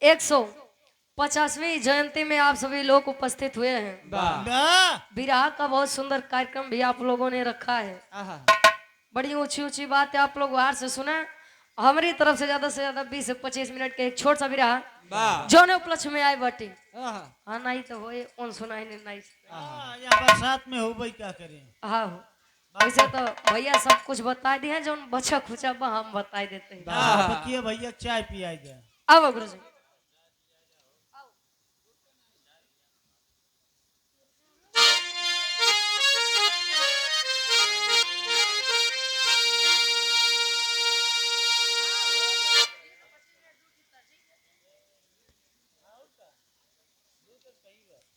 150वीं जयंती में आप सभी लोग उपस्थित हुए हैं। विराह का बहुत सुंदर कार्यक्रम भी आप लोगों ने रखा है। बड़ी ऊंची ऊंची बात है, आप लोग बाहर से सुना। हमारी तरफ से ज्यादा 20 से 25 मिनट के एक छोटा सा विराह जो ने उपलक्ष्य में आए बाटी। हाँ नहीं तो होए उन सुनाई नहीं या बरसात में हो भाई क्या करें। हाँ वैसे तो भैया सब कुछ बता दिए हैं, जो बचा खुचा हम बता देते हैं। भैया चाय पिया जाए। अब गुरु जी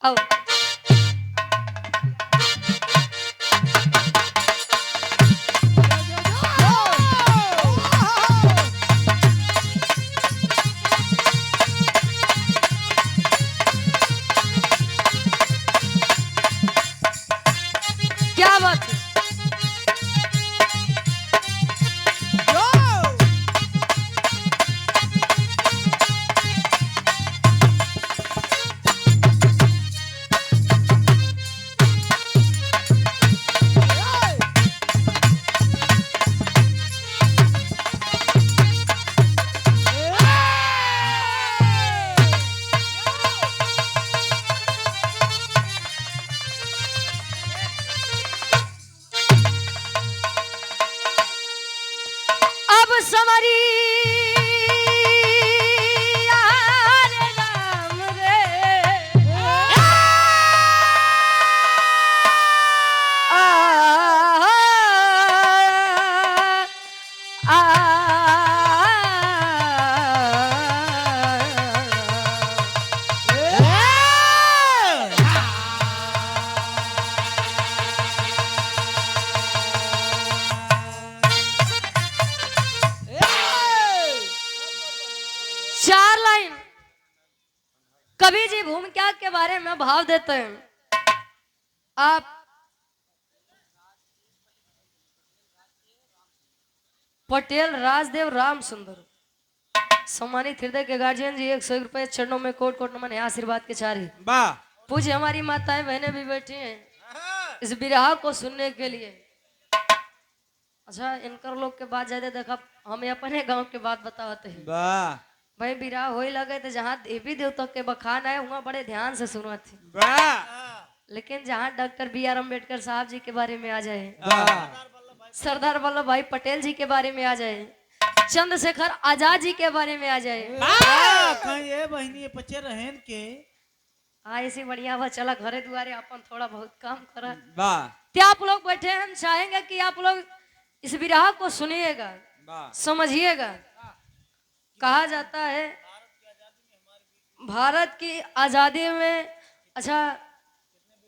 अब क्या बात है? अब समरी यार राम रे आ, चार लाइन कवि जी भूमिका के बारे में भाव देते हैं। आप पटेल राजदेव राम सुंदर सम्मानित हृदय के गार्जियन जी 100 रुपए चरणों में कोट कोट नमन है, आशीर्वाद के चारी पूज्य हमारी माताएं बहनें भी बैठी हैं इस विरह को सुनने के लिए। अच्छा इनकर लोग के बात ज्यादा देखा, हमें अपने गांव के बात बताते हैं। भाई विरह हो लगे तो जहाँ देवी देवता के बखान आए वहाँ बड़े ध्यान से सुना थी, लेकिन जहाँ डॉक्टर BR अम्बेडकर साहब जी के बारे में आ जाए, सरदार वल्लभ भाई पटेल जी के बारे में आ जाए, चंद्रशेखर आजाद जी के बारे में आ जाए, ये बहनी पचे रहन के ऐसी बढ़िया वह चला घरे दुआरे अपन थोड़ा बहुत काम करा। तो आप लोग बैठे हम चाहेंगे कि आप लोग इस विरह को सुनिएगा, समझिएगा। कहा जाता है भारत की आजादी में अच्छा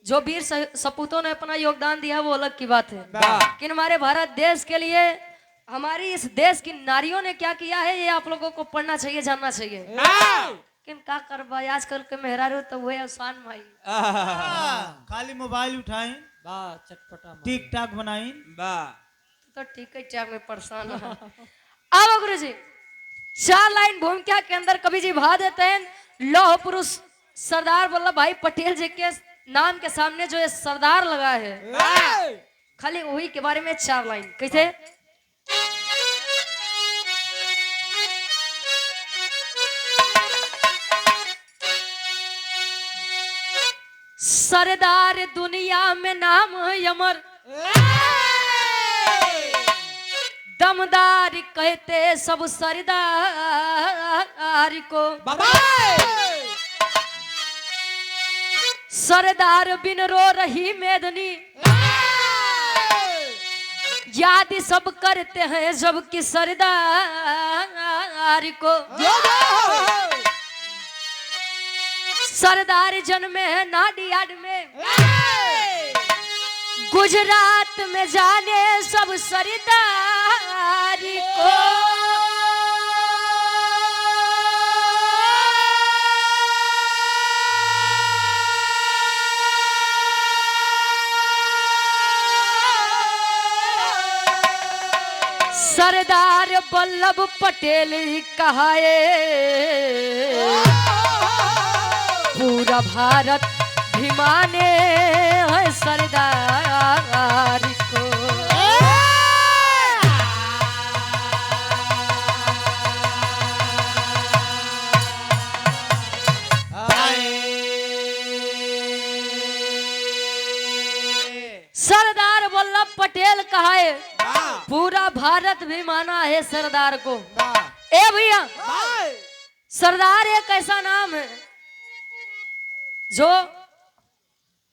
जो वीर सपूतों ने अपना योगदान दिया वो अलग की बात है, लेकिन हमारे भारत देश के लिए हमारी इस देश की नारियों ने क्या किया है ये आप लोगों को पढ़ना चाहिए, जानना चाहिए। लेकिन क्या करवा आजकल के मेहरारू तो वो आसान भाई खाली मोबाइल उठाई चटपटा टिक टाक बनाई तो ठीक है चार में परेशान अब गुरु जी 4 लाइन भूमिका के अंदर कवि जी भा देते हैं। लौह पुरुष सरदार वल्लभ भाई पटेल जी के नाम के सामने जो ये सरदार लगा है खाली वही के बारे में 4 लाइन कैसे। सरदार दुनिया में नाम अमर दमदार कहते सब सरदार को, सरदार बिन रो रही मेदनी याद सब करते हैं जबकि सरदार को। सरदार जन्मे है नाडियाड में गुजरात में जाने सब सरदार को। सरदार वल्लभ पटेल कहाए पूरा भारत भी माने है सरदार को। सरदार वल्लभ पटेल कहा है पूरा भारत भी माना है सरदार को। ए भैया, सरदार एक ऐसा नाम है जो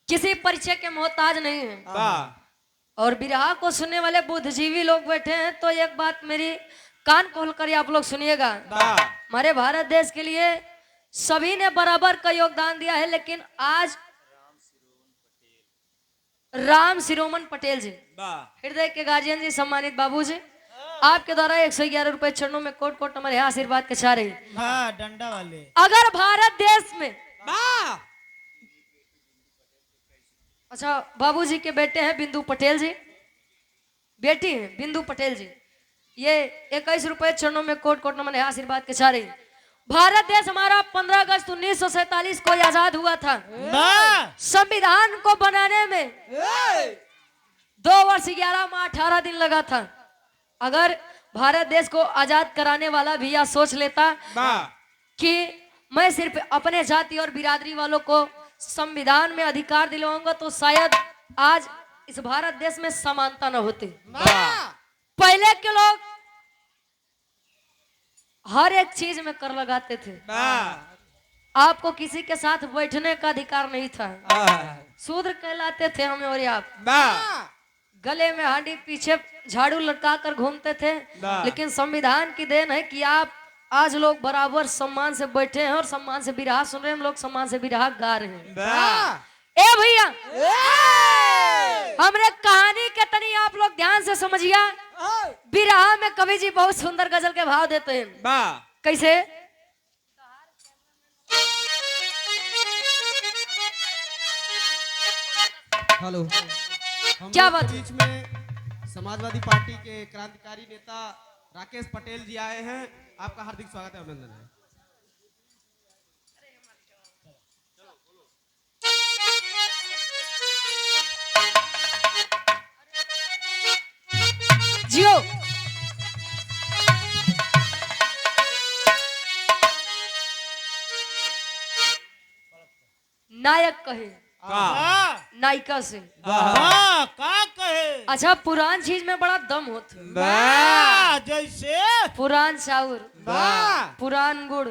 किसी परिचय के मोहताज नहीं है। और बिरहा को सुनने वाले बुद्धिजीवी लोग बैठे हैं, तो एक बात मेरी कान खोल कर आप लोग सुनिएगा। हमारे भारत देश के लिए सभी ने बराबर का योगदान दिया है, लेकिन आज राम शिरोमन पटेल जी, हृदय के गार्जियन जी, सम्मानित बाबू जी, आपके द्वारा 111 रुपए चरणों में कोट कोट हमारे यहाँ आशीर्वाद के चाह रही। डंडा वाले। अगर भारत देश में अच्छा, बाबूजी के बेटे हैं बिंदु पटेल जी, बेटी है बिंदु पटेल जी, ये 21 रुपए चरणों में कोट कोट हमारे यहाँ आशीर्वाद के चाह रही। भारत देश हमारा 15 अगस्त 1947 को आजाद हुआ था। संविधान को बनाने में 2 वर्ष 11 माह 18 दिन लगा था। अगर भारत देश को आजाद कराने वाला भी यह सोच लेता कि मैं सिर्फ अपने जाति और बिरादरी वालों को संविधान में अधिकार दिलवाऊंगा, तो शायद आज इस भारत देश में समानता न होती। पहले के लोग हर एक चीज में कर लगाते थे। आपको किसी के साथ बैठने का अधिकार नहीं था, शूद्र कहलाते थे हमें और आप। गले में हांडी, पीछे झाड़ू लटका कर घूमते थे। लेकिन संविधान की देन है कि आप आज लोग बराबर सम्मान से बैठे हैं और सम्मान से बिरहा सुन रहे हैं। हम लोग सम्मान से बिरहा गा रहे हैं। ए भैया, हमने कहानी के तनी आप लोग ध्यान से समझिए। बिरहा में कवि जी बहुत सुंदर गजल के भाव देते हैं। कैसे? हेलो, क्या बात? बीच में समाजवादी पार्टी के क्रांतिकारी नेता राकेश पटेल जी आए हैं। आपका हार्दिक स्वागत है, अभिनंदन है। जियो। नायक कहे नायिका से का कहे। अच्छा, पुरान चीज में बड़ा दम होता। जैसे पुरान चाउर, पुरान गुड़,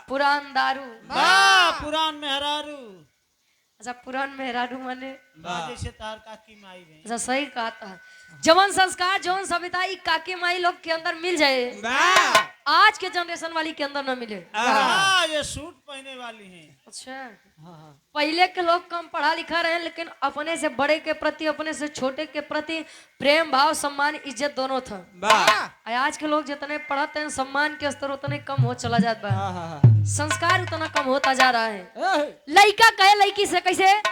पुरान दारू, पुरान मेहरारू। अच्छा, पुरान मेहरारू माने जैसे तार काकी माई में। अच्छा, सही कहा था। जवन संस्कार जवन सभ्यता ई काकी माई लोग के अंदर मिल जाए, आज के जनरेशन वाली के अंदर न मिले। ये सूट पहने वाली हैं। अच्छा, पहले के लोग कम पढ़ा लिखा रहे, लेकिन अपने से बड़े के प्रति, अपने से छोटे के प्रति प्रेम भाव, सम्मान, इज्जत दोनों था। आज के लोग जितने पढ़ते हैं, सम्मान के स्तर उतने कम हो चला जाता है, संस्कार उतना कम होता जा रहा है। लड़का कहे लड़की से कैसे?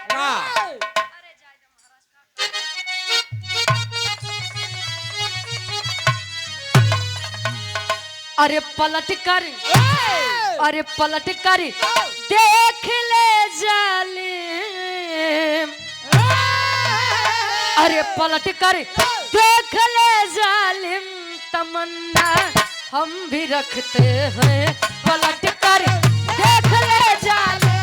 अरे पलट कर, अरे पलट कर देख ले जालिम, अरे पलट कर देख ले जालिम, तमन्ना हम भी रखते हैं। पलट कर देख ले जालिम,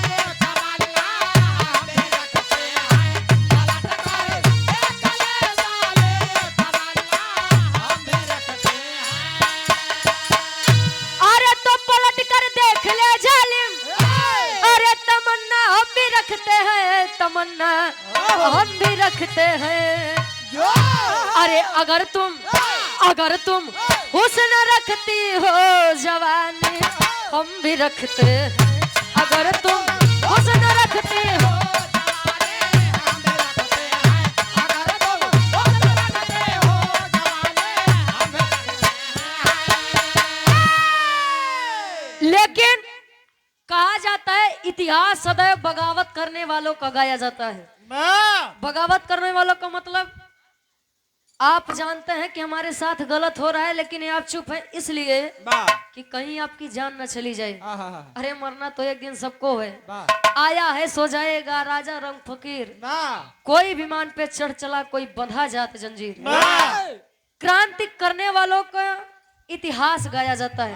तमन्ना हम भी रखते हैं। अरे अगर तुम हुस्न रखती हो जवानी, हम भी रखते हैं। अगर तुम हुस्न रखती हो, लेकिन कहा जाता है इतिहास सदैव बगावत करने वालों का गाया जाता है। बगावत करने वालों का मतलब आप जानते हैं कि हमारे साथ गलत हो रहा है, लेकिन ये आप चुप है इसलिए कि कहीं आपकी जान न चली जाए। अरे मरना तो एक दिन सबको है। आया है सो जाएगा राजा रंग फकीर, कोई विमान पे चढ़ चला कोई बंधा जात जंजीर। क्रांति करने वालों का इतिहास गाया जाता है।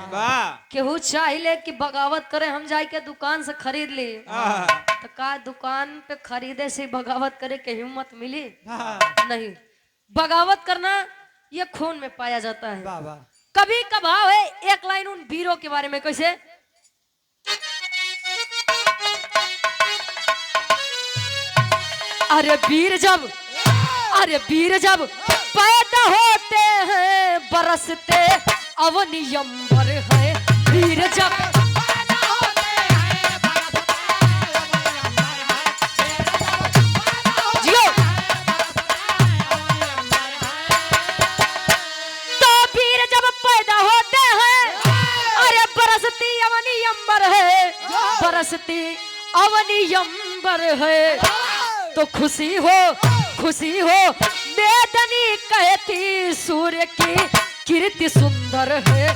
केहू चाहिए कि बगावत करे, हम जाए के दुकान से खरीद ली तो का दुकान पे खरीदे से बगावत करे के हिम्मत मिली? नहीं, बगावत करना ये खून में पाया जाता है। कभी कभाव है। एक लाइन उन वीरों के बारे में कैसे, अरे वीर जब पैदा होते हैं बरसते अवनियंबर है। वीर जब पैदा होते हैं जियो तो वीर जब पैदा होते हैं, अरे बरसती अवनियंबर है, बरसती अवनियंबर है। तो खुशी हो बेदनी कहती सूर्य की कीर्ति सुंदर है।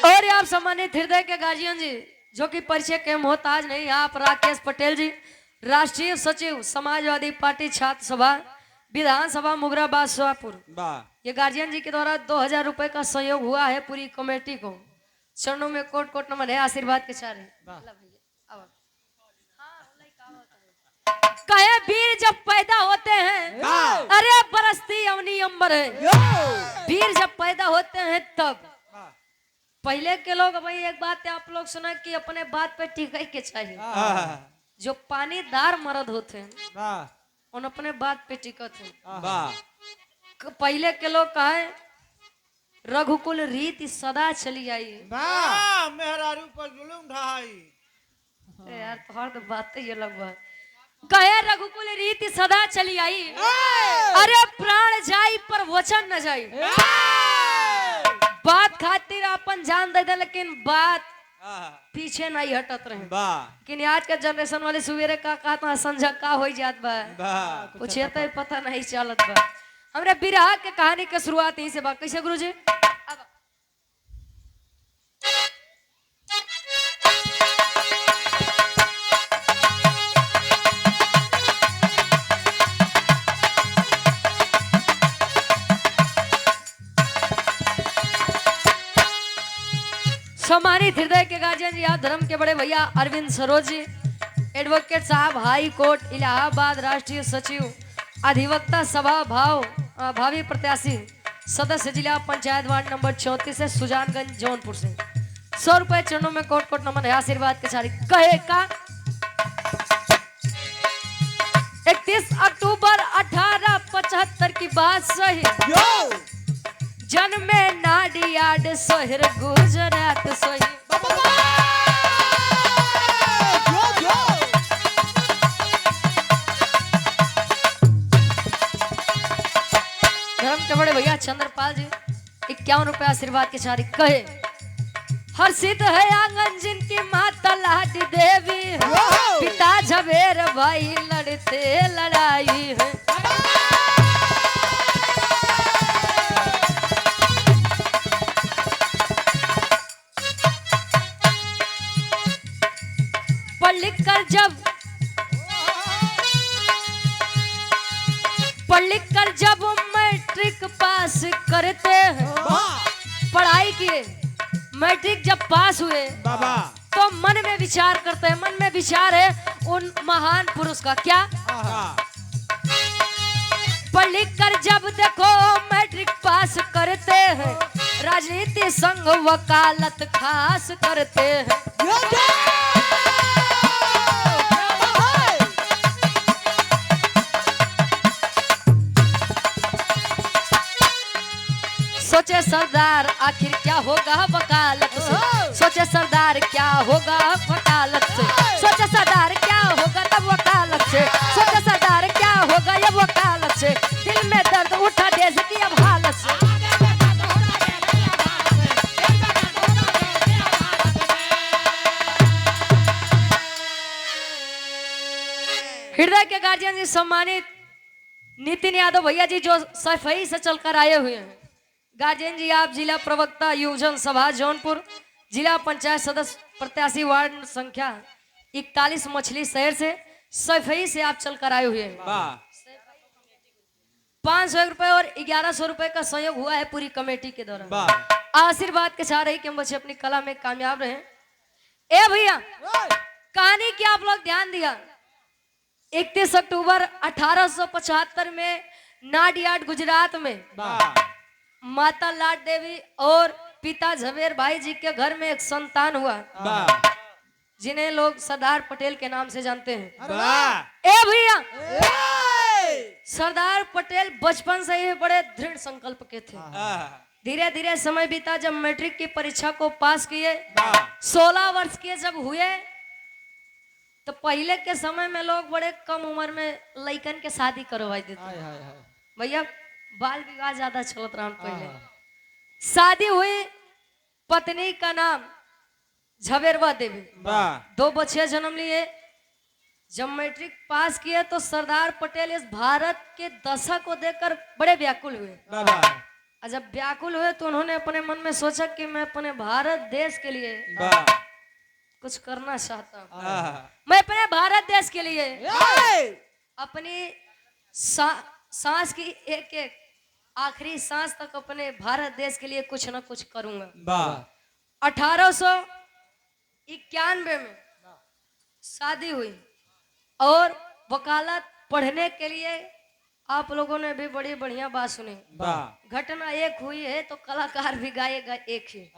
और आप सम्मानित हृदय के गार्जियन जी, जो कि परिचय के मोहताज नहीं, आप राकेश पटेल जी, राष्ट्रीय सचिव समाजवादी पार्टी छात्र सभा विधानसभा मुगराबाद सोहापुर। ये गार्जियन जी के द्वारा 2000 रुपए का सहयोग हुआ है पूरी कमेटी को। चरणों में कोट कोट नमन है, आशीर्वाद के चारे। कहे वीर जब पैदा होते हैं, अरे बरसती अवनी अंबर है। वीर जब पैदा होते हैं तब पहले के लोग, भाई एक बात आप लोग सुना कि अपने बात पे टिकाई के चाहिए। जो पानीदार मर्द होते हैं उन अपने बात पे टिकत है। पहले के लोग कहे रघुकुल रीति सदा चली आई, मेहरारू पर जुलूम ढाई। यार तुम्हार तो बात ही अलग बा। कहे रघुकुल रीति सदा चली आई, अरे प्राण जाई पर वचन न जाई। बात खातिर अपन जान दे दे, लेकिन बात पीछे नहीं हटत रहे। लेकिन आज के जनरेशन वाले सुवेरे का कहता संझा का हो जात बा, कुछ तो पता नहीं चलत बा। हमरे बिरहा के कहानी के शुरुआत यहीं से बा। कैसे गुरुजी? सम्मानित हृदय के गार्जियन जी, आप धर्म के बड़े भैया अरविंद सरोज जी, एडवोकेट साहब हाई कोर्ट इलाहाबाद, राष्ट्रीय सचिव अधिवक्ता सभा भावी प्रत्याशी सदस्य जिला पंचायत वार्ड नंबर 34 से सुजानगंज जौनपुर से 100 रुपए चरणों में कोट कोट नमन है, आशीर्वाद के सारी। कहे का 31 अक्टूबर 1875 की बात सही, जन्मे नाडियाड शहर गुजरात सही। धर्म के बड़े भैया चंद्रपाल जी 51 रुपए आशीर्वाद के सारी। कहे हर्षित है आंगन जिनकी माता लाडी देवी, पिता झवेर भाई लड़ते लड़ाई है। पढ़ लिख कर जब मैट्रिक पास करते हैं, पढ़ाई किए मैट्रिक जब पास हुए तो मन में विचार करते हैं। मन में विचार है उन महान पुरुष का, क्या? पढ़ लिख कर जब देखो मैट्रिक पास करते हैं, राजनीति संघ वकालत खास करते हैं। सोचे सरदार आखिर क्या होगा वकालत से, सोचे सरदार क्या होगा वकालत से, सोचे सरदार क्या होगा तब वकालत से, सोचे सरदार क्या होगा ये वकालत से। दिल में हृदय के गार्जियन जी सम्मानित नितिन यादव भैया जी जो सफाई से चलकर आए हुए हैं। गार्जियन जी आप जिला प्रवक्ता युवजन सभा जौनपुर, जिला पंचायत सदस्य प्रत्याशी वार्ड संख्या 41 मछली शहर से सफाई से आप चलकर आए हुए हैं। 500 रुपए और 1100 रुपए का सहयोग हुआ है पूरी कमेटी के द्वारा। आशीर्वाद के चाह रही कि हम बच्चे अपनी कला में कामयाब रहे। ए भैया कहानी की आप लोग ध्यान दिया, 31 अक्टूबर 1875 में नाडियाड गुजरात में माता लाड देवी और पिता झवेर भाई जी के घर में एक संतान हुआ जिन्हें लोग सरदार पटेल के नाम से जानते हैं। ए भैया सरदार पटेल बचपन से ही बड़े दृढ़ संकल्प के थे। धीरे धीरे समय बीता, जब मैट्रिक की परीक्षा को पास किए, 16 वर्ष के जब हुए तो पहले के समय में लोग बड़े कम उम्र में लड़कन के शादी करवा देते। भैया बाल विवाह ज्यादा चलत रहा पहले। शादी हुई, पत्नी का नाम झवेरवा देवी, 2 बच्चे जन्म लिए। जब मैट्रिक पास किए तो सरदार पटेल इस भारत के दशा को देखकर बड़े व्याकुल हुए। और जब व्याकुल हुए तो उन्होंने अपने मन में सोचा कि मैं अपने भारत देश के लिए कुछ करना चाहता हूँ। मैं अपने भारत देश के लिए अपनी सांस की एक एक आखिरी सांस तक अपने भारत देश के लिए कुछ ना कुछ करूंगा। 1891 में शादी हुई और वकालत पढ़ने के लिए आप लोगों ने भी बड़ी बढ़िया बात सुनी। घटना एक हुई है तो कलाकार भी गाएगा एक ही।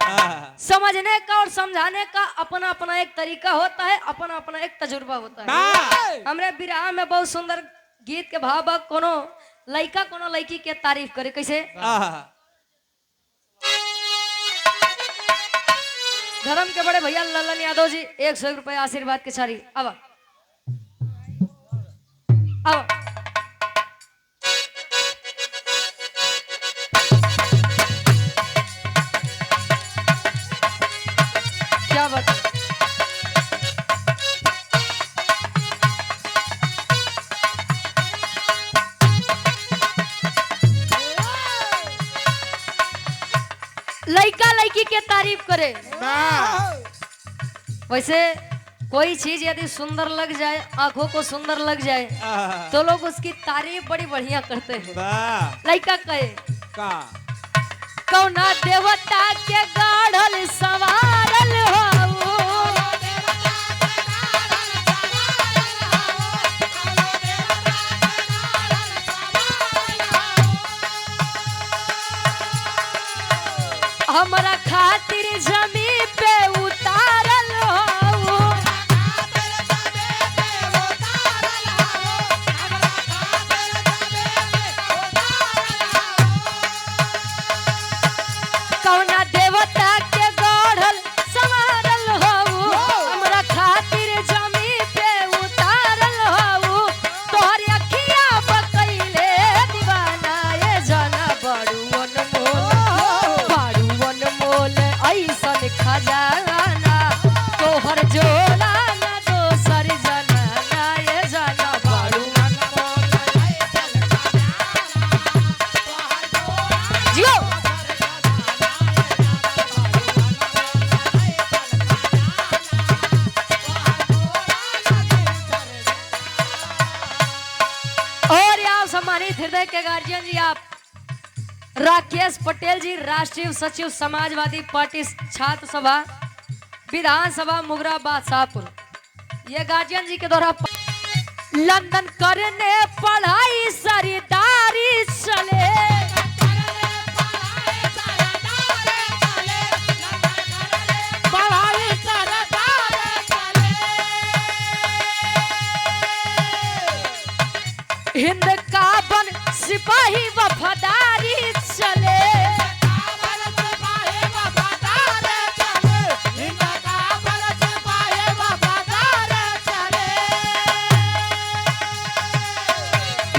समझने का और समझाने का अपना अपना एक तरीका होता है, अपना अपना एक तजुर्बा होता है। हमरे बिरहा में बहुत सुंदर गीत के भाव बा, कोनो लड़का कोनो लड़की के तारीफ करे कैसे। धर्म के बड़े भैया ललन यादव जी 100 रुपए आशीर्वाद के सारी। अब क्या बात है? लड़का लड़की के तारीफ करे। वैसे कोई चीज यदि सुंदर लग जाए, आंखों को सुंदर लग जाए तो लोग उसकी तारीफ बड़ी बढ़िया करते हैं। लड़का कहे कौना देवता के गाढ़ल सवारल हो, हमरा खातिर जमी पे उतारल हो। कौना देवता के गढ़ल संवारल हो, हमरा खातिर जमी पे उतारल हो। तोहर अखिया बकैले दीवाना, ये जाना बड़ू अनमोल ऐसन खजाना, तोहर जोड़ा ना दोसर जनाना, ये जाना बड़ू अनमोल ऐसन खजाना। जियो और आप सम्मानित हृदय के गार्जियन जी, आप राकेश पटेल जी, राष्ट्रीय सचिव समाजवादी पार्टी छात्र सभा विधानसभा मुगराबाद शाहपुर, ये गार्जियन जी के द्वारा लंदन करने पढ़ाई सरदारी चले। हिंद का बन सिपाही वफादारी चले।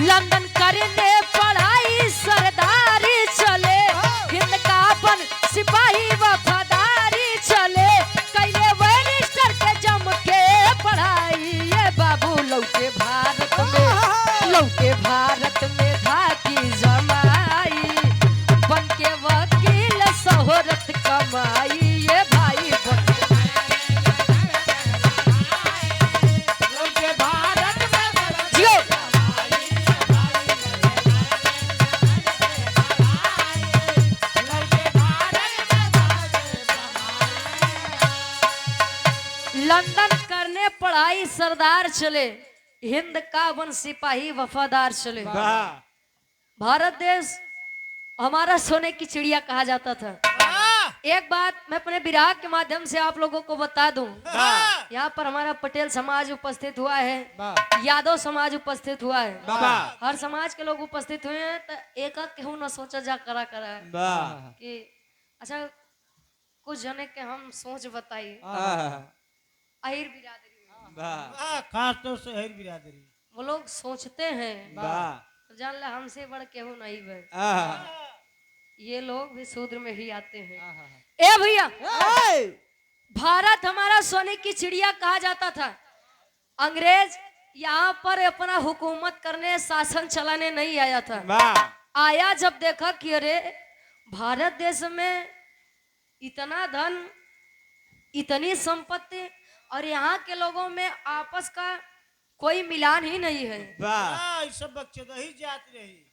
लंदन करने पढ़ाई सरदारी चले, हिंद का बन सिपाही वफादारी चले। कैले बैरिस्टर के जम के पढ़ाई, ये बाबू लौके भारत लंदन करने पढ़ाई सरदार चले, हिंद का वन सिपाही वफादार चले। वाह भारत देश हमारा सोने की चिड़िया कहा जाता था। वाह एक बात मैं अपने विराग के माध्यम से आप लोगों को बता दूं, वाह यहाँ पर हमारा पटेल समाज उपस्थित हुआ है, वाह यादव समाज उपस्थित हुआ है, वाह हर समाज के लोग उपस्थित हुए हैं। तो एक केहू न सोचा जा करा है वाह कि अच्छा कुछ जने के हम सोच बताइए। अहिर बिरादरी में वाह खास तौर से हर बिरादरी वो लोग सोचते हैं वाह तो जान ले हमसे बड़ केहू नहीं है, ये लोग भी शूद्र में ही आते हैं। ए भैया, भारत हमारा सोने की चिड़िया कहा जाता था। अंग्रेज यहाँ पर अपना हुकूमत करने, शासन चलाने नहीं आया था। वाह आया जब देखा कि अरे भारत देश में इतना धन, इतनी संपत्ति और यहाँ के लोगों में आपस का कोई मिलान ही नहीं है। वाह ये सब बच्चे ही जाती रही।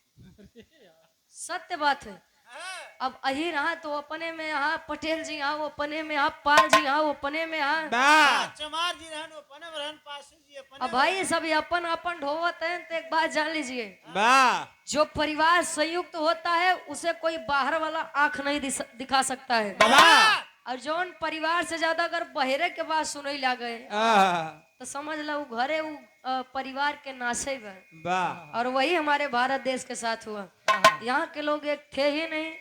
सत्य बात है। अब अही रहा तो अपने में यहाँ पटेल जी यहाँ, वो अपने में यहाँ पाल जी यहाँ, वो अपने में यहाँ वाह चमार जी रहन अपने में रहन पासी जी अपने अब भाई सब अपन अपन ढोवत हैं। तो एक बात जान लीजिए, वाह जो परिवार संयुक्त होता है उसे कोई बाहर वाला आंख नहीं दिखा सकता है। वाह और जौन परिवार से ज्यादा अगर बहरे के बात सुनई ला गए तो समझ लो वो घरे वो परिवार के नाशे है। वाह और वही हमारे भारत देश के साथ हुआ। यहाँ के लोग एक थे ही नहीं।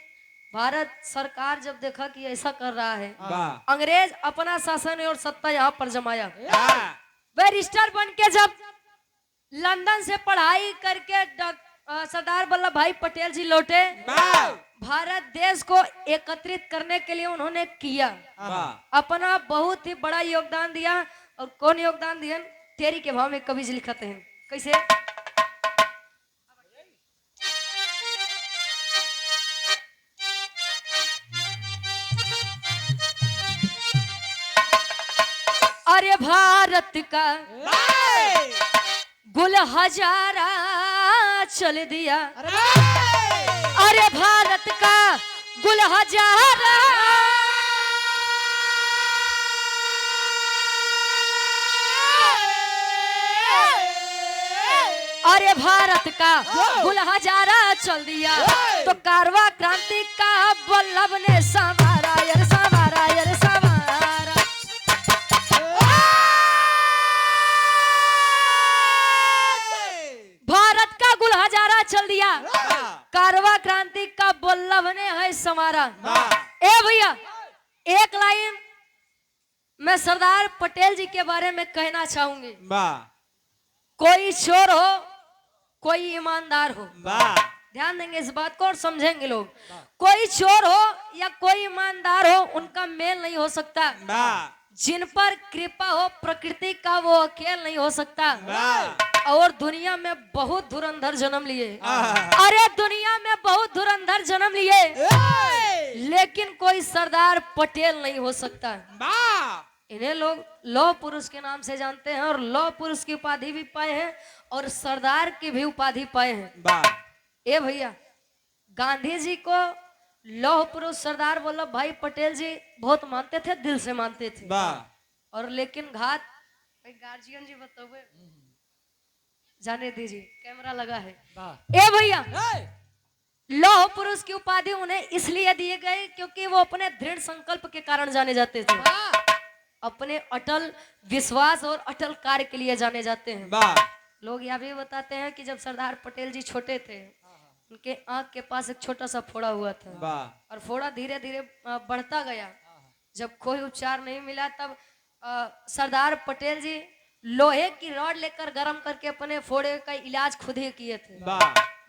भारत सरकार जब देखा कि ऐसा कर रहा है, वाह अंग्रेज अपना शासन और सत्ता यहाँ पर जमाया। वाह बैरिस्टर बन के जब लंदन से पढ़ाई करके सरदार वल्लभ भाई पटेल जी लौटे, वाह भारत देश को एकत्रित करने के लिए उन्होंने किया, वाह अपना बहुत ही बड़ा योगदान दिया। और कौन योगदान दिया? तेरी के भाव में कवि जी लिखते हैं कैसे? अरे भारत का गुल हजारा चल दिया, अरे भारत का गुल हजारा अरे भारत का गुल हजारा चल दिया तो कारवा क्रांति का वल्लभ ने संवारा, यार संवारा, यार संवारा। भारत का गुल हजारा चल दिया, कारवा क्रांति का वल्लभ ने है संवारा। ए भैया, एक लाइन मैं सरदार पटेल जी के बारे में कहना चाहूंगी। कोई चोर हो, कोई ईमानदार हो, ध्यान देंगे इस बात को और समझेंगे लोग। कोई चोर हो या कोई ईमानदार हो, उनका मेल नहीं हो सकता। जिन पर कृपा हो प्रकृति का वो अकेल नहीं हो सकता। और दुनिया में बहुत धुरंधर जन्म लिए, अरे दुनिया में बहुत धुरंधर जन्म लिए, लेकिन कोई सरदार पटेल नहीं हो सकता। इन्हें लोग लौह पुरुष के नाम से जानते हैं और लौह पुरुष की उपाधि भी पाए हैं और सरदार की भी उपाधि पाए हैं। ए भैया, गांधी जी को लौह पुरुष सरदार वल्लभ भाई पटेल जी बहुत मानते थे, दिल से मानते थे। और लेकिन घात गार्जियन जी बताओ, जाने दीजिए, कैमरा लगा है। ए भैया, लौह पुरुष की उपाधि उन्हें इसलिए दिए गए क्योंकि वो अपने दृढ़ संकल्प के कारण जाने जाते थे, अपने अटल विश्वास और अटल कार्य के लिए जाने जाते हैं। लोग यह भी बताते हैं कि जब सरदार पटेल जी छोटे थे, उनके आंख के पास एक छोटा सा फोड़ा हुआ था और फोड़ा धीरे धीरे बढ़ता गया। जब कोई उपचार नहीं मिला तब सरदार पटेल जी लोहे की रॉड लेकर गर्म करके अपने फोड़े का इलाज खुद ही किए थे।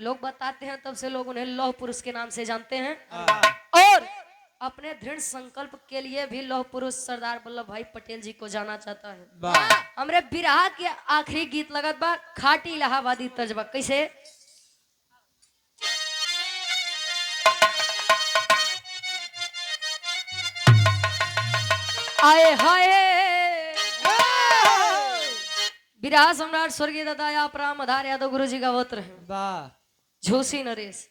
लोग बताते हैं, तब से लोग उन्हें लौह पुरुष के नाम से जानते हैं। और अपने दृढ़ संकल्प के लिए भी लौह पुरुष सरदार वल्लभ भाई पटेल जी को जाना चाहता है। हमरे बिरहा के आखिरी गीत लगत बा खाटी इलाहाबादी तर्जबा कैसे? आए हाय बिरहा सम्राट स्वर्गीय दादा प्राम आधार यादव गुरु जी गावत रहे। झूसी नरेश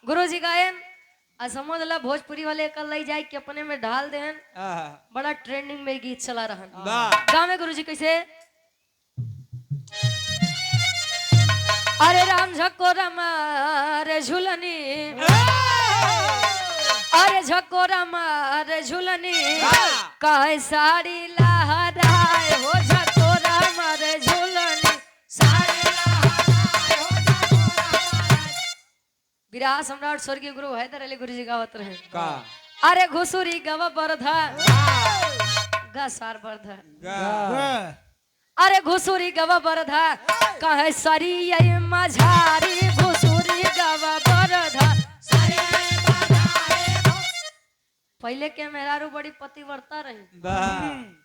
गुरु जी गायन आ समझ ला भोजपुरी वाले कल ले जाए कि अपने में ढाल देन बड़ा ट्रेंडिंग में गीत चला रहा गाँव में गुरुजी कैसे अरे राम झकोरा मारे झुलनी अरे झकोरा मारे झुलनी कहे साड़ी लहराए हो झकोरा मारे झुलनी साड़ी लहराए हो झकोरा मारे। विराह सम्राट स्वर्गीय गुरु हैदर अली गुरुजी गावत रहे का अरे घुसुरी गवा बरधा गा सार बरधा अरे घुसुरी गवा बरधा कहे सरी ये मझारी घुसुरी गवा बरधा पहले के मेहरारू बड़ी पतिव्रता रही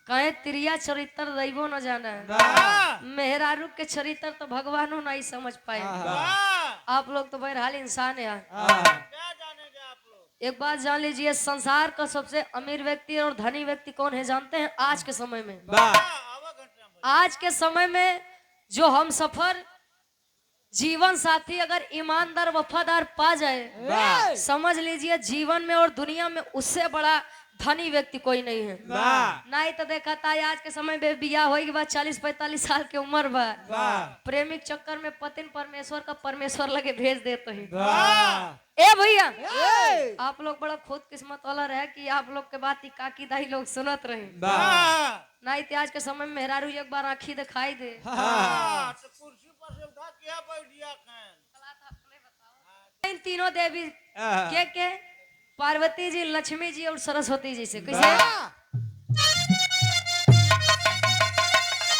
कहे तिरिया चरित्र दैवो न जाना मेहरारू के चरित्र तो भगवानो नहीं समझ पाए आप लोग तो बहरहाल इंसान है एक बात जान लीजिए संसार का सबसे अमीर व्यक्ति और धनी व्यक्ति कौन है जानते हैं आज के समय में आज के समय में जो हम सफर जीवन साथी अगर ईमानदार वफादार पा जाए समझ लीजिए जीवन में और दुनिया में उससे बड़ा धनी व्यक्ति कोई नहीं है नहीं तो देखा था आज के समय में बियाह होने के बाद 40-45 साल की उम्र बा प्रेमिक चक्कर में पतिन परमेश्वर का परमेश्वर लगे भेज देते हैं ए भैया आप लोग बड़ा खुद किस्मत वाला रहे कि आप लोग के बात काकी दाई लोग सुनत रहे नहीं तो आज के समय में मेहरारू एक बार आँखी दिखाई दे इन तीनों देवी के पार्वती जी लक्ष्मी जी और सरस्वती जी से कैसे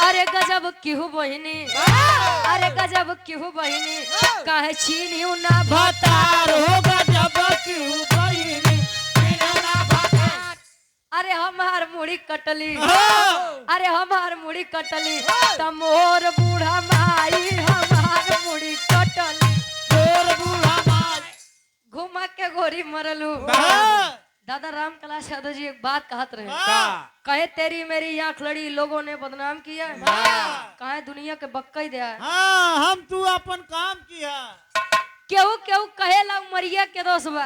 अरे गजब क्यों बहिनी अरे गजब क्यों बहिनी काहे छीनी ना भतार हो गजब क्यों बहिनी अरे हमार मुड़ी कटली अरे हमार मुड़ी कटली तमोर बूढ़ा माई हमार मुड़ी कटली तोर बूढ़ा माई घुमा के गोरी मरलू दादा राम कलाश यादव जी एक बात कहत रहे कहे तेरी मेरी आंख लड़ी लोगों ने बदनाम किया कहे दुनिया के बक्का ही दिया हम तू अपन काम किया केहू केहू कहेला उमरिया के दोस्त बा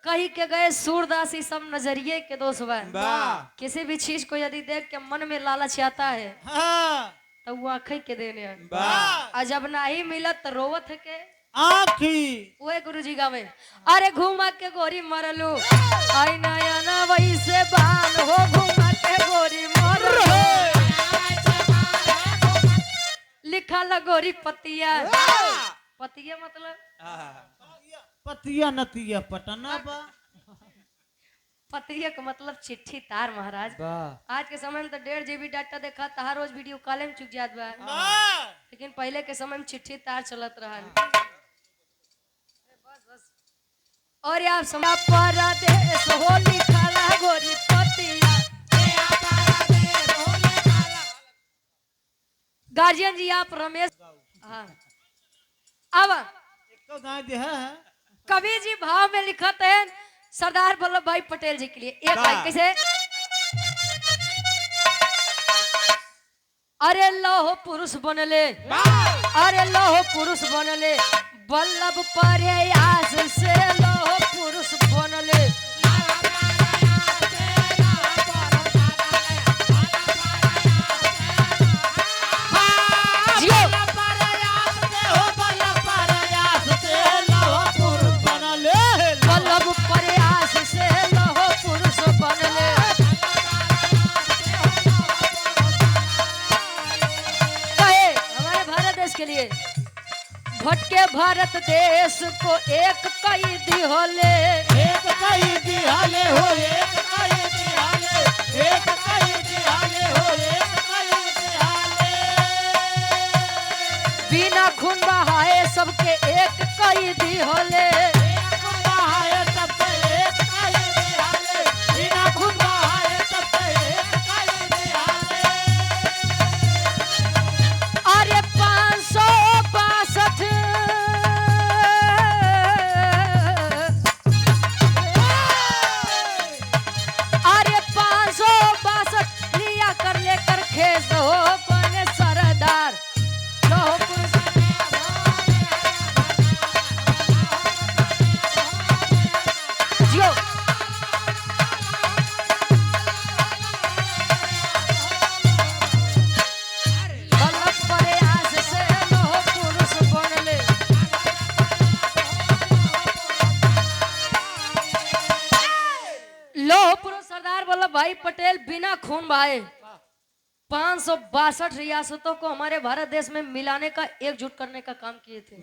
कहीं के गए सूरदासी सब नजरिए के दोस्त बा किसी भी चीज को यदि देख के मन में लालच आता है तो वो आँख के देने और जब नहीं मिलत तो रोवत है के आँखी वो गुरुजी गावे अरे घुमा के गोरी मरलू आई नया ना वैसे बान हो घुमा के गोरी मरलू लिखा ला गोरी पतिया पतिया मतलब पतिया नतिया पटना बा पतिया का मतलब चिट्ठी तार महाराज आज के समय में तो 1.5 GB डाटा देखा था रोज वीडियो कॉल में चुक जात बा लेकिन पहले के समय में चिट्ठी तार चलत रहा और आप समय परदेश हो लिखा गोरी पतिया गार्जियन जी आप रमेश हाँ अब कवि जी भाव में लिखत है सरदार वल्लभ भाई पटेल जी के लिए एक लाइन कैसे अरे लौह पुरुष बनले अरे लौह पुरुष बनले वल्लभ प्रयास से लौह पुरुष बनले भटके भारत देश को एक कैदी होले एक कैदी हाले हो एक कैदी हाले एक कैदी हाले हो एक कैदी हाले बिना खून बहाए सबके एक कैदी होले एक बहाए सबके एक कैदी हाले बिना खून बहाए सबके एक कैदी हाले अरे 562 अरे 562 लिया कर लेकर खेस हो बने सरदार लौह पुरुष पटेल बिना खून बहाए 562 रियासतों को हमारे भारत देश में मिलाने का, एकजुट करने का काम किए थे।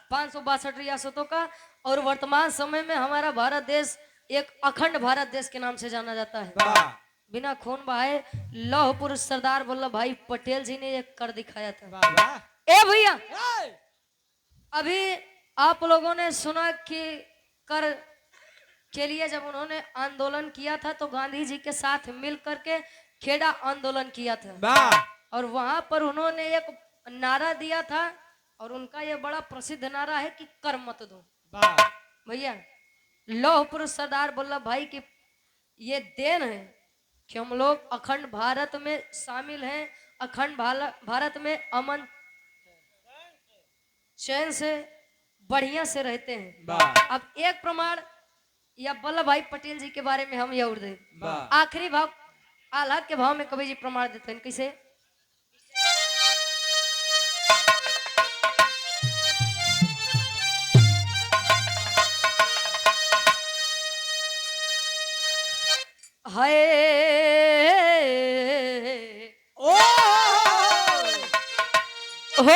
562 रियासतों का। और वर्तमान समय में हमारा भारत देश एक अखंड भारत देश के नाम से जाना जाता है। बिना खून बहाए लौह पुरुष सरदार वल्लभ भाई पटेल जी ने ये कर दिखाया था। ए भैया, अभी आप लोगों ने सुना कि कर के लिए जब उन्होंने आंदोलन किया था तो गांधी जी के साथ मिल करके खेड़ा आंदोलन किया था। और वहां पर उन्होंने एक नारा दिया था और उनका ये बड़ा प्रसिद्ध नारा है कि कर मत दो। भैया, लौह पुरुष सरदार वल्लभ भाई की ये देन है कि हम लोग अखंड भारत में शामिल हैं, अखंड भारत में अमन चैन से बढ़िया से रहते हैं। अब एक प्रमाण या वल्लभ भाई पटेल जी के बारे में हम ये उड़ दे आखिरी भाव आह्लाद के भाव में कवि जी प्रमाण देते हैं। कैसे? हाय ओ हो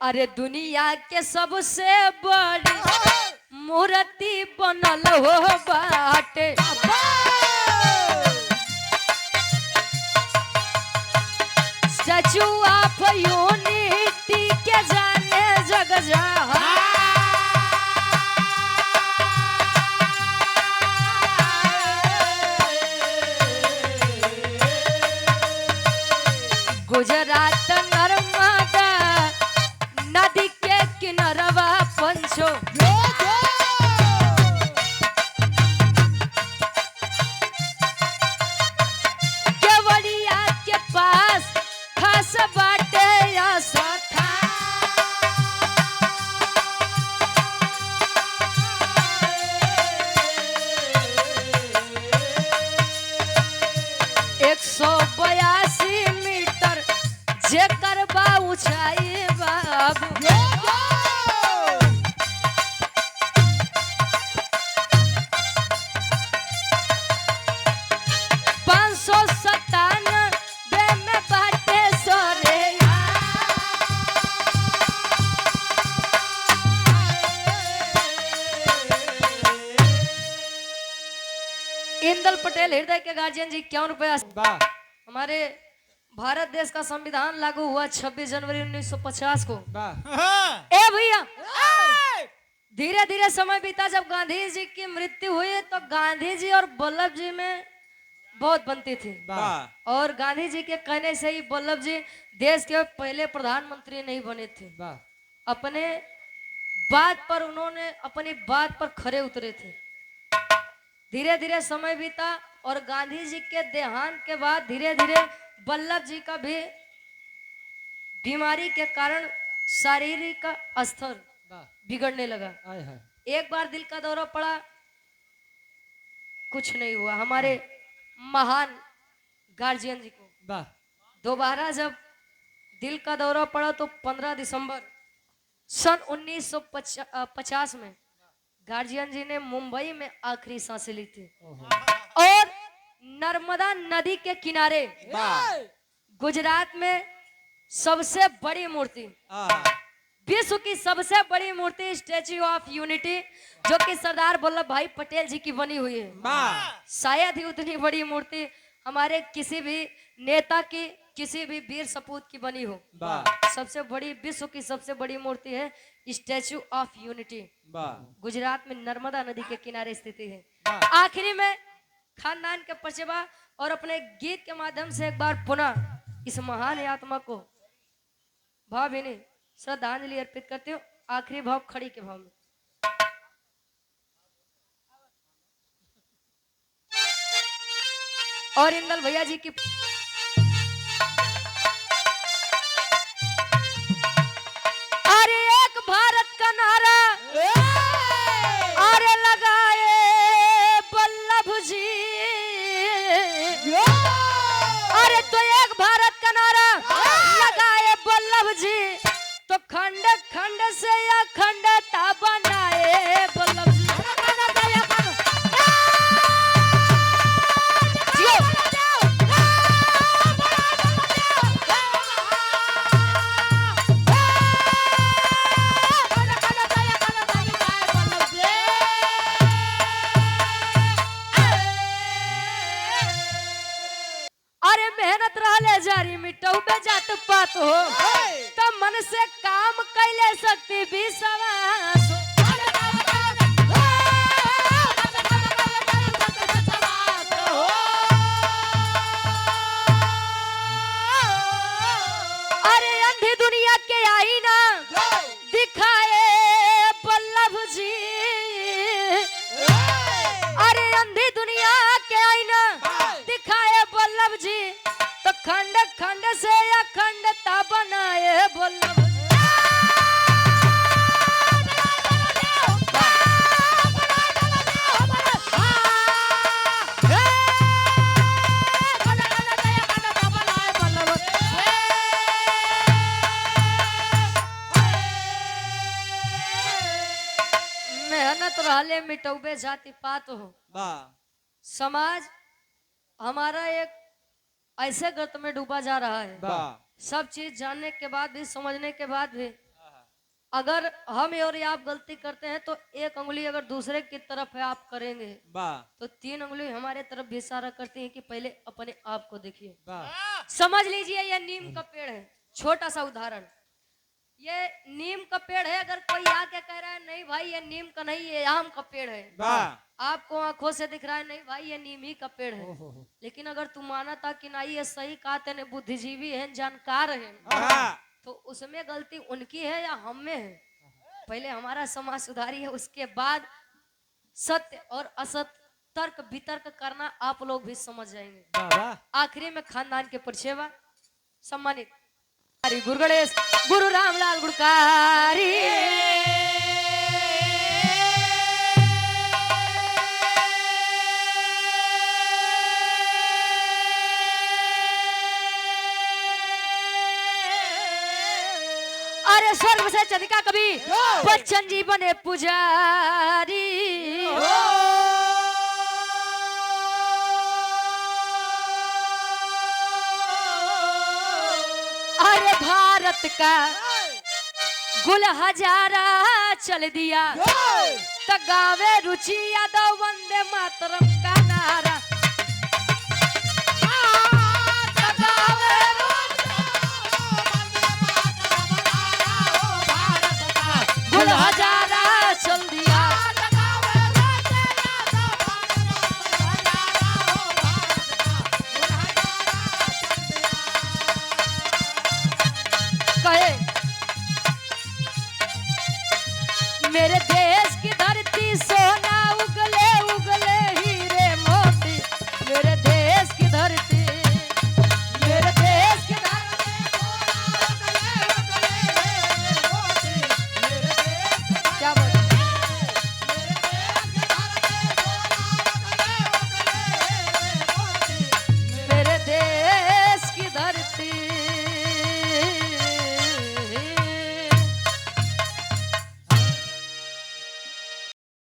अरे दुनिया के सबसे बड़ी मूर्ति बनल हो बाटे, स्टैचू ऑफ यूनिटी के जाने जग जहां। गुजरात नर्मदा नदी के किनारवा पंचो, केवड़िया के पास खास बाटे या साथा। एक 182 मीटर जेकर बा ऊंचाई बाबू, 597 में बाटे सोरे। इंदल पटेल हृदय के गार्जियन जी 51 रुपया। हमारे भारत देश का संविधान लागू हुआ 26 जनवरी 1950 को। ए भैया, धीरे धीरे समय बीता। जब गांधी जी की मृत्यु हुई तो गांधी जी और वल्लभ जी में बहुत बनती थी। और गांधी जी के कहने से ही वल्लभ जी देश के पहले प्रधानमंत्री नहीं बने थे। अपने बात पर उन्होंने अपनी बात पर खरे उतरे थे। धीरे धीरे समय बीता और गांधी जी के देहांत के बाद धीरे धीरे वल्लभ जी का भी बीमारी के कारण शारीरिक स्तर बिगड़ने लगा। एक बार दिल का दौरा पड़ा, कुछ नहीं हुआ। हमारे महान गार्जियन जी को दोबारा जब दिल का दौरा पड़ा तो 15 दिसंबर सन 1950 में गार्जियन जी ने मुंबई में आखिरी सांसें ली थी। और नर्मदा नदी के किनारे गुजरात में सबसे बड़ी मूर्ति, विश्व की सबसे बड़ी मूर्ति स्टैच्यू ऑफ यूनिटी, जो कि सरदार वल्लभ भाई पटेल जी की बनी हुई है। शायद ही उतनी बड़ी मूर्ति हमारे किसी भी नेता की, किसी भी वीर सपूत की बनी हो। सबसे बड़ी, विश्व की सबसे बड़ी मूर्ति है स्टैच्यू ऑफ यूनिटी, गुजरात में नर्मदा नदी के किनारे स्थित है। आखिरी में खानदान के पचेबा और अपने गीत के माध्यम से एक बार पुनः इस महान आत्मा को भावभीनी श्रद्धांजलि अर्पित करती हूँ। आखिरी भाव खड़ी के भाव में। और इंदल भैया जी की अरे एक भारत का नारा अरे लगाए वल्लभ जी, अरे तो एक भारत का नारा लगाए वल्लभ जी, तो खंड खंड से हो तब मन से काम कैले सकती विश्वास हो। अरे अंधी दुनिया के आईना दिखाए बल्लभ जी, अरे अंधी दुनिया के आईना दिखाए बल्लभ जी, तो खंड खंड से अखंडता बनाए बल्लभ जी। मेहनत रहले मिटौबे जाति पात हो। समाज हमारा एक ऐसे गर्त में डूबा जा रहा है, सब चीज जानने के बाद भी, समझने के बाद भी, अगर हम और ये आप गलती करते हैं तो एक उंगली अगर दूसरे की तरफ है आप करेंगे तो 3 उंगली हमारे तरफ भी इशारा करती है कि पहले अपने आप को देखिए। समझ लीजिए ये नीम का पेड़ है, छोटा सा उदाहरण, ये नीम का पेड़ है। अगर कोई आके कह रहा है नहीं भाई ये नीम का नहीं, ये आम का पेड़ है, आपको आंखों से दिख रहा है नहीं भाई ये नीम ही का पेड़ है, लेकिन अगर तू माना था कि नहीं ये सही कहा तेने, बुद्धिजीवी है, जानकार है, तो उसमें गलती उनकी है या हम में है? पहले हमारा समाज सुधारी है, उसके बाद सत्य और असत्य तर्क वितर्क करना आप लोग भी समझ जाएंगे। आखिरी में खानदान के परिचय सम्मानित गुरु गणेश, गुरु रामलाल गुड़कारी। अरे स्वर्ग से चंदिका कवि बच्चन जी बने पुजारी। अरे भारत का गुल हजारा चल दिया, गावे रुचि यादव वंदे मातरम का नारा। गुल हजारा चल दिया, कहे मेरे देश की धरती से